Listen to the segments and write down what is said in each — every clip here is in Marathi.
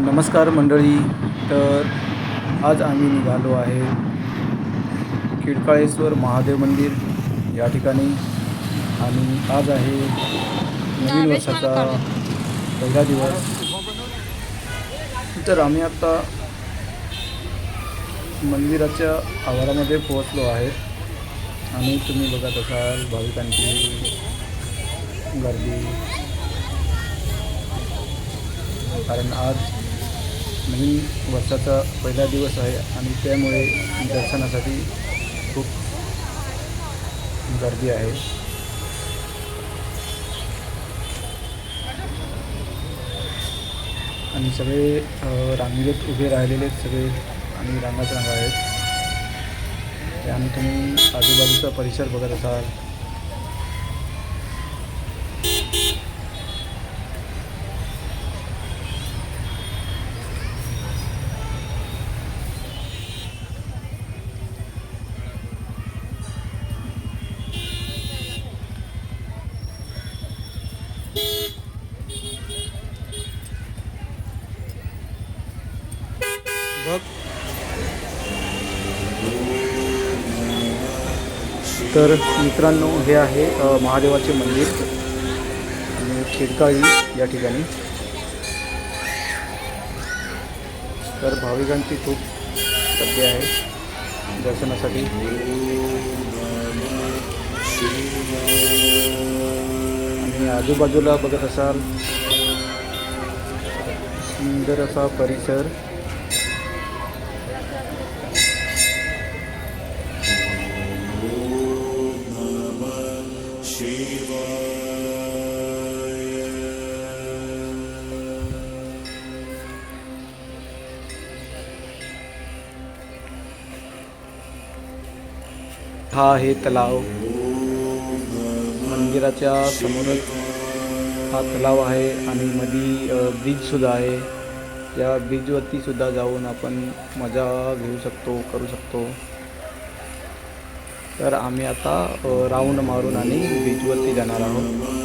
नमस्कार मंडळी. तर आज आम्ही निघालो आहे खिडकाळेश्वर महादेव मंदिर या ठिकाणी आणि आज आहे नवीन वर्षाचा पहिला दिवस. तर आम्ही आता मंदिराच्या आवारामध्ये पोहोचलो आहे आणि तुम्ही बघत असाल भाविकांची गर्दी, कारण आज नवीन वर्षाचा पहिला दिवस आहे आणि त्यामुळे दर्शनासाठी खूप गर्दी आहे. आणि सगळे रांगेत उभे राहिलेले सगळे आणि रांगाच रांगा आहेत. आणि तुम्ही आजूबाजूचा परिसर बघत असाल. तर मित्रांनो, हे आहे महादेवाचे मंदिर आणि खिडकाळी या ठिकाणी. तर भाविकांची खूप गर्दी आहे दर्शनासाठी. आणि आजूबाजूला बघत असाल सुंदर असा परिसर. हा आहे तलाव. मंदिराच्या समोरच हा तलाव आहे आणि मध्ये ब्रिजसुद्धा आहे. या ब्रिजवरती सुद्धा जाऊन आपण मजा घेऊ शकतो, करू शकतो. तर आम्ही आता राऊंड मारून आणि ब्रिजवरती जाणार आहोत.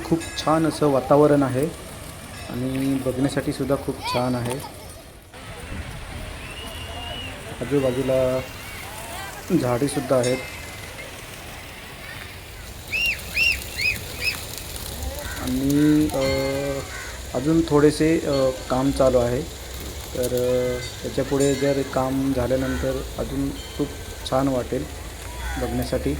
खूप छान असं वातावरण आहे आणि बघण्यासाठी सुद्धा खूप छान आहे. आजूबाजूला झाडे सुद्धा आहेत. आणि अजून थोडेसे काम चालू आहे. तर त्याच्या पुढे जर काम झाल्यानंतर अजून खूप छान वाटेल बघण्यासाठी.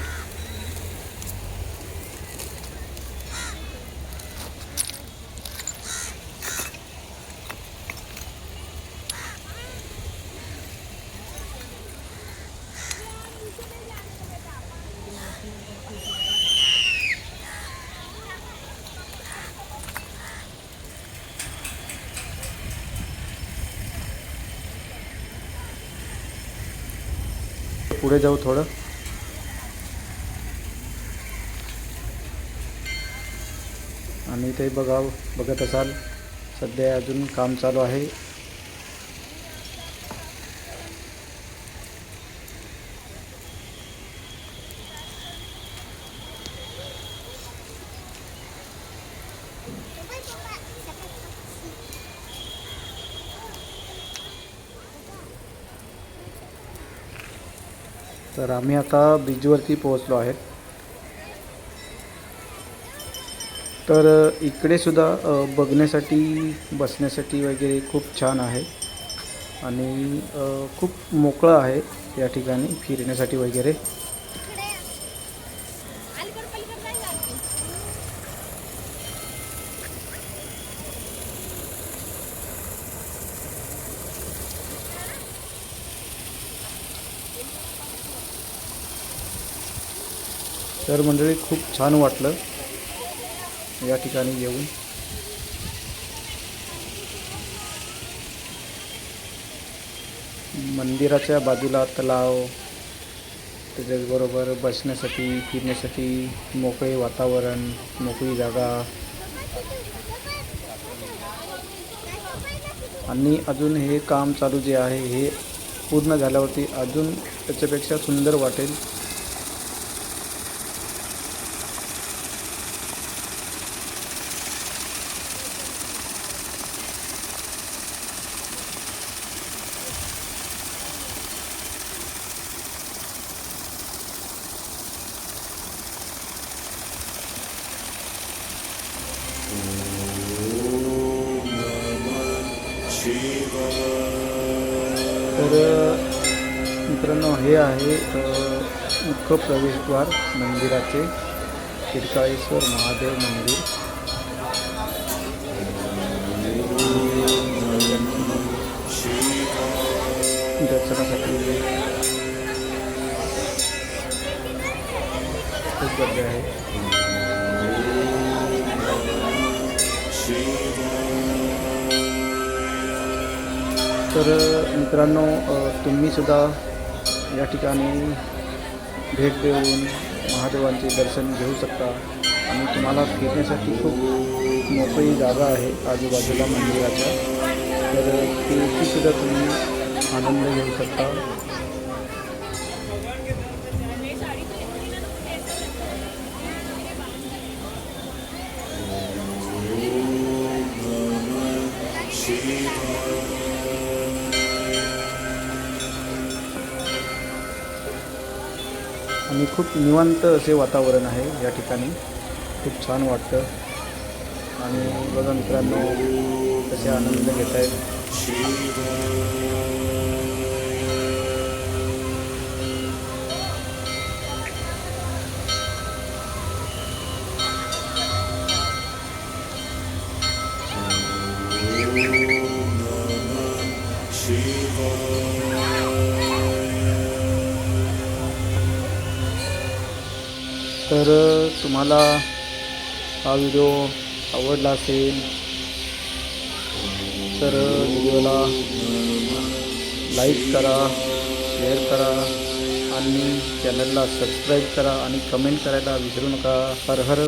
पुढे जाऊ थोडं. आणि ते बघत असाल सध्या अजून काम चालू आहे. तर आम्ही आता ब्रिजवरती पोहोचलो आहे. तर इकडे सुद्धा बघण्यासाठी, बसण्यासाठी वगैरे खूप छान आहे आणि खूप मोकळं आहे या ठिकाणी फिरण्यासाठी वगैरे. तर मंडळी खूप छान वाटलं या ठिकाणी येऊन. मंदिराच्या बाजूला तलाव, त्याच्याचबरोबर बसण्यासाठी फिरण्यासाठी मोकळे वातावरण, मोकळी जागा आणि अजून हे काम चालू जे आहे हे पूर्ण झाल्यावरती अजून त्याच्यापेक्षा सुंदर वाटेल. तर मित्रांनो हे आहे मुख्य प्रवेशद्वार मंदिराचे, खिडकाळेश्वर महादेव मंदिर. दर्शनासाठी खूप गर्दी आहे. तर मित्रांनो तुम्हीसुद्धा या ठिकाणी भेट देऊन महादेवांचे दर्शन घेऊ शकता आणि तुम्हाला फिरण्यासाठी खूप मोकळी जागा आहे आजूबाजूला मंदिराच्या. तर तिथेसुद्धा तुम्ही आनंद घेऊ शकता. आणि खूप निवांत असे वातावरण आहे या ठिकाणी, खूप छान वाटतं. आणि बघा मित्रांनो कसे आनंद घेत आहेत. तर तुम्हाला हा व्हिडिओ आवडला असेल तर व्हिडिओला लाईक करा, शेअर करा आणि चॅनलला सबस्क्राईब करा आणि कमेंट करायला विसरू नका. हर हर